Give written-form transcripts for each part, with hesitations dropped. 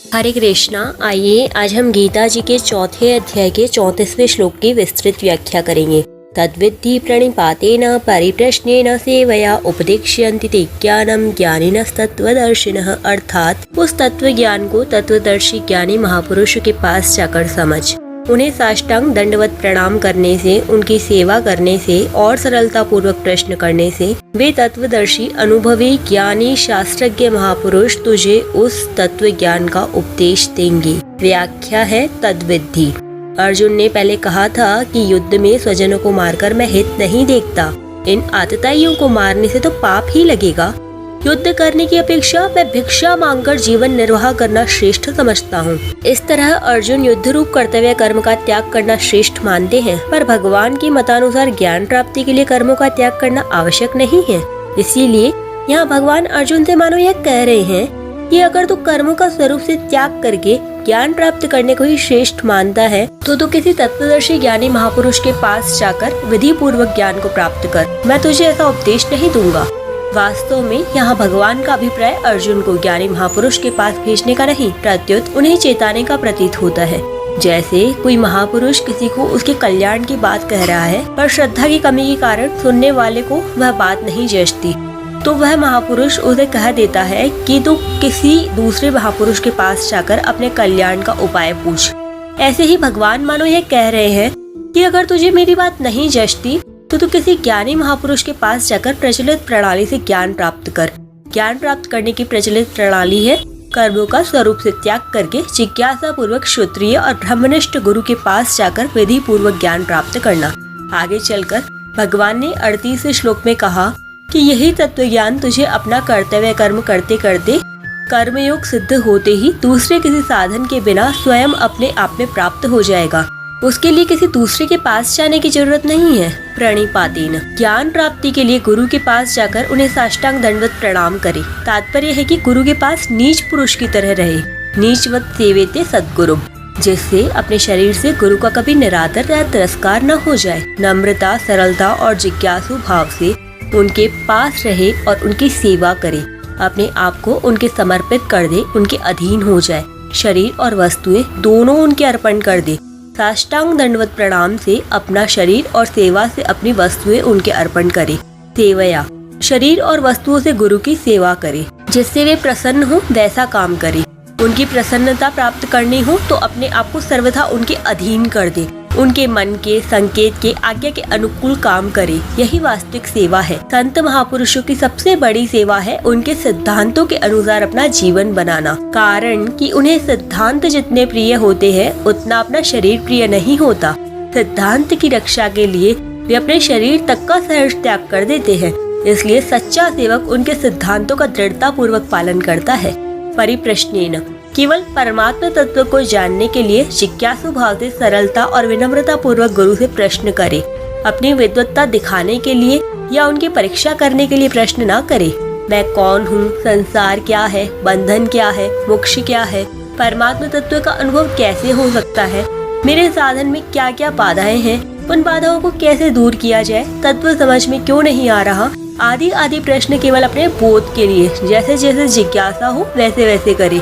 हरे कृष्णा। आइए आज हम गीता जी के चौथे अध्याय के 34वें श्लोक की विस्तृत व्याख्या करेंगे। तद्विद्धि प्रणिपातेन परिप्रश्नेन सेवया उपदेक्ष्यन्ति ते ज्ञानम ज्ञानिनस्तत्त्वदर्शिनः। अर्थात उस तत्व ज्ञान को तत्वदर्शी ज्ञानी महापुरुष के पास जाकर समझ, उन्हें साष्टांग दंडवत प्रणाम करने से, उनकी सेवा करने से और सरलता पूर्वक प्रश्न करने से वे तत्वदर्शी अनुभवी ज्ञानी शास्त्रज्ञ महापुरुष तुझे उस तत्व ज्ञान का उपदेश देंगे। व्याख्या है तद्विद्धि। अर्जुन ने पहले कहा था कि युद्ध में स्वजनों को मारकर मैं हित नहीं देखता, इन आतताइयों को मारने से तो पाप ही लगेगा। युद्ध करने की अपेक्षा मैं भिक्षा मांगकर जीवन निर्वाह करना श्रेष्ठ समझता हूँ। इस तरह अर्जुन युद्ध रूप कर्तव्य कर्म का त्याग करना श्रेष्ठ मानते हैं, पर भगवान के मतानुसार ज्ञान प्राप्ति के लिए कर्मों का त्याग करना आवश्यक नहीं है। इसीलिए यहाँ भगवान अर्जुन से मानो यह कह रहे हैं कि अगर तू कर्मों का स्वरूप से त्याग करके ज्ञान प्राप्त करने को ही श्रेष्ठ मानता है तो तू किसी तत्वदर्शी ज्ञानी महापुरुष के पास जाकर विधि पूर्वक ज्ञान को प्राप्त कर। मैं तुझे ऐसा उपदेश नहीं दूंगा। वास्तव में यहाँ भगवान का अभिप्राय अर्जुन को ज्ञानी महापुरुष के पास भेजने का नहीं, प्रत्युत उन्हें चेताने का प्रतीत होता है। जैसे कोई महापुरुष किसी को उसके कल्याण की बात कह रहा है, पर श्रद्धा की कमी के कारण सुनने वाले को वह बात नहीं जचती, तो वह महापुरुष उसे कह देता है कि तू किसी दूसरे महापुरुष के पास जाकर अपने कल्याण का उपाय पूछ। ऐसे ही भगवान मानो यह कह रहे हैं कि अगर तुझे मेरी बात नहीं जचती तो तू किसी ज्ञानी महापुरुष के पास जाकर प्रचलित प्रणाली से ज्ञान प्राप्त कर। ज्ञान प्राप्त करने की प्रचलित प्रणाली है कर्मों का स्वरूप से त्याग करके जिज्ञासा पूर्वक क्षत्रिय और ब्रह्मनिष्ठ गुरु के पास जाकर विधि पूर्वक ज्ञान प्राप्त करना। आगे चलकर भगवान ने 38वें श्लोक में कहा कि यही तत्व ज्ञान तुझे अपना कर्तव्य कर्म करते करते कर्मयोग सिद्ध होते ही दूसरे किसी साधन के बिना स्वयं अपने आप में प्राप्त हो जाएगा। उसके लिए किसी दूसरे के पास जाने की जरूरत नहीं है। प्रणिपातेन, ज्ञान प्राप्ति के लिए गुरु के पास जाकर उन्हें साष्टांग दंडवत प्रणाम करे। तात्पर्य है कि गुरु के पास नीच पुरुष की तरह रहे। नीचवत सेवेते सद्गुरु, जिससे अपने शरीर से गुरु का कभी निरादर या तिरस्कार न हो जाए। नम्रता, सरलता और जिज्ञासु भाव से उनके पास रहे और उनकी सेवा करे। अपने आप को उनके समर्पित कर दे, उनके अधीन हो जाए। शरीर और वस्तुएं दोनों उनके अर्पण कर दे। साष्टांग दंडवत प्रणाम से अपना शरीर और सेवा से अपनी वस्तुएं उनके अर्पण करे। सेवया, शरीर और वस्तुओं से गुरु की सेवा करे, जिससे वे प्रसन्न हो वैसा काम करे। उनकी प्रसन्नता प्राप्त करनी हो तो अपने आप को सर्वथा उनके अधीन कर दे। उनके मन के, संकेत के, आज्ञा के अनुकूल काम करे। यही वास्तविक सेवा है। संत महापुरुषों की सबसे बड़ी सेवा है उनके सिद्धांतों के अनुसार अपना जीवन बनाना। कारण कि उन्हें सिद्धांत जितने प्रिय होते हैं उतना अपना शरीर प्रिय नहीं होता। सिद्धांत की रक्षा के लिए वे अपने शरीर तक का सहर्ष त्याग कर देते हैं। इसलिए सच्चा सेवक उनके सिद्धांतों का दृढ़ता पूर्वक पालन करता है। परिप्रश्नेन, केवल परमात्मा तत्व को जानने के लिए जिज्ञासु भाव से सरलता और विनम्रता पूर्वक गुरु से प्रश्न करे। अपनी विद्वत्ता दिखाने के लिए या उनकी परीक्षा करने के लिए प्रश्न न करे। मैं कौन हूँ, संसार क्या है, बंधन क्या है, मोक्ष क्या है, परमात्मा तत्व का अनुभव कैसे हो सकता है, मेरे साधन में क्या क्या बाधाएं हैं, उन बाधाओं को कैसे दूर किया जाए, तत्व समझ में क्यों नहीं आ रहा, आदि आदि प्रश्न केवल अपने बोध के लिए जैसे जैसे जिज्ञासा हो वैसे वैसे करे।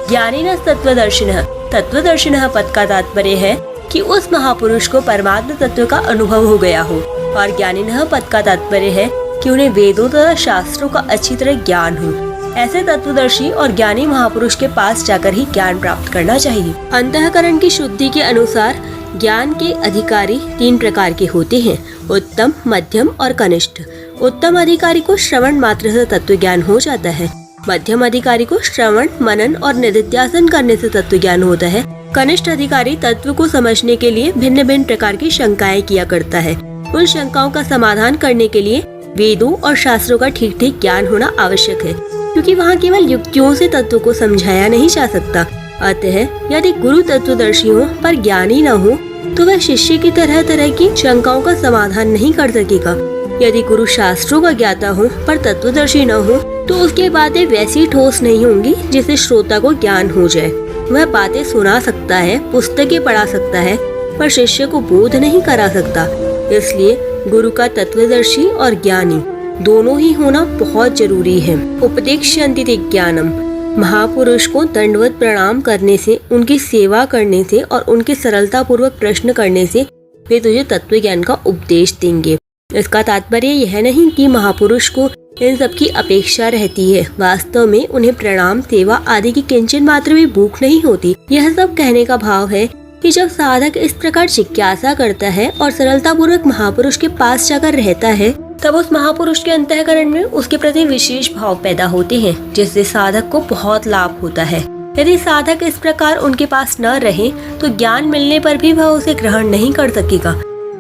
ज्ञानिनः तत्वदर्शिनः, तत्वदर्शिनः पद का तात्पर्य है कि उस महापुरुष को परमात्मा तत्व का अनुभव हो गया हो, और ज्ञानिनः पद का तात्पर्य है कि उन्हें वेदों तथा शास्त्रों का अच्छी तरह ज्ञान हो। ऐसे तत्वदर्शी और ज्ञानी महापुरुष के पास जाकर ही ज्ञान प्राप्त करना चाहिए। अंतःकरण की शुद्धि के अनुसार ज्ञान के अधिकारी 3 प्रकार के होते हैं, उत्तम, मध्यम और कनिष्ठ। उत्तम अधिकारी को श्रवण मात्र से तत्व ज्ञान हो जाता है। मध्यम अधिकारी को श्रवण, मनन और निधिध्यासन करने से तत्व ज्ञान होता है। कनिष्ठ अधिकारी तत्व को समझने के लिए भिन्न भिन्न प्रकार की शंकाएं किया करता है। उन शंकाओं का समाधान करने के लिए वेदों और शास्त्रों का ठीक ठीक ज्ञान होना आवश्यक है, क्योंकि वहाँ केवल युक्तियों से तत्व को समझाया नहीं जा सकता। अतः यदि गुरु तत्वदर्शी हो पर ज्ञानी न हो तो वह शिष्य की तरह तरह की शंकाओं का समाधान नहीं कर सकेगा। यदि गुरु शास्त्रों का ज्ञाता हो पर तत्वदर्शी न हो तो उसकी बातें वैसी ठोस नहीं होंगी जिससे श्रोता को ज्ञान हो जाए। वह बातें सुना सकता है, पुस्तकें पढ़ा सकता है, पर शिष्य को बोध नहीं करा सकता। इसलिए गुरु का तत्वदर्शी और ज्ञानी दोनों ही होना बहुत जरूरी है। उपदेक्ष्यन्ति ते ज्ञानम, महापुरुष को दंडवत प्रणाम करने से, उनकी सेवा करने से और उनके सरलता पूर्वक प्रश्न करने से वे तुझे तत्व ज्ञान का उपदेश देंगे। इसका तात्पर्य यह नहीं कि महापुरुष को इन सब की अपेक्षा रहती है। वास्तव में उन्हें प्रणाम, सेवा आदि की किंचन मात्र भी भूख नहीं होती। यह सब कहने का भाव है कि जब साधक इस प्रकार जिज्ञासा करता है और सरलता पूर्वक महापुरुष के पास जाकर रहता है, तब उस महापुरुष के अंतःकरण में उसके प्रति विशेष भाव पैदा होते हैं, जिससे साधक को बहुत लाभ होता है। यदि साधक इस प्रकार उनके पास न रहे तो ज्ञान मिलने पर भी वह उसे ग्रहण नहीं कर सकेगा।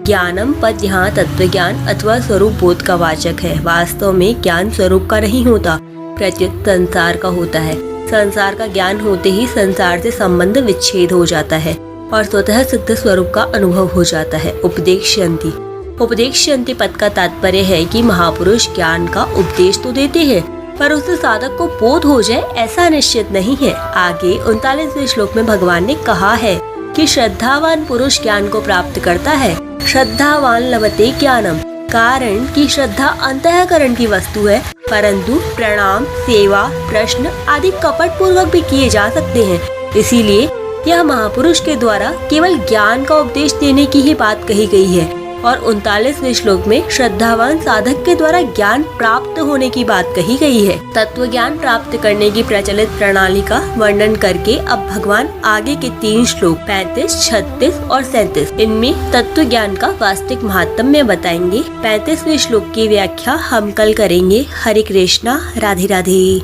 ज्ञानम पद यहाँ तत्व ज्ञान अथवा स्वरूप बोध का वाचक है। वास्तव में ज्ञान स्वरूप का नहीं होता, प्रत्युत संसार का होता है। संसार का ज्ञान होते ही संसार से संबंध विच्छेद हो जाता है और स्वतः सिद्ध स्वरूप का अनुभव हो जाता है। उपदेक्ष्यन्ति, उपदेक्ष्यन्ति पद का तात्पर्य है कि महापुरुष ज्ञान का उपदेश तो देते हैं, पर उससे साधक को बोध हो जाए ऐसा निश्चित नहीं है। आगे 39वें श्लोक में भगवान ने कहा है कि श्रद्धावान पुरुष ज्ञान को प्राप्त करता है। श्रद्धावान लभते ज्ञानम, कारण कि श्रद्धा अंतःकरण की वस्तु है, परंतु प्रणाम, सेवा, प्रश्न आदि कपट पूर्वक भी किए जा सकते हैं। इसीलिए यह महापुरुष के द्वारा केवल ज्ञान का उपदेश देने की ही बात कही गई है और 39वें श्लोक में श्रद्धावान साधक के द्वारा ज्ञान प्राप्त होने की बात कही गई है। तत्व ज्ञान प्राप्त करने की प्रचलित प्रणाली का वर्णन करके अब भगवान आगे के 3 श्लोक 35, 36 और 37 इनमें तत्व ज्ञान का वास्तविक महात्म्य बताएंगे। 35वें श्लोक की व्याख्या हम कल करेंगे। हरे कृष्णा, राधे राधे।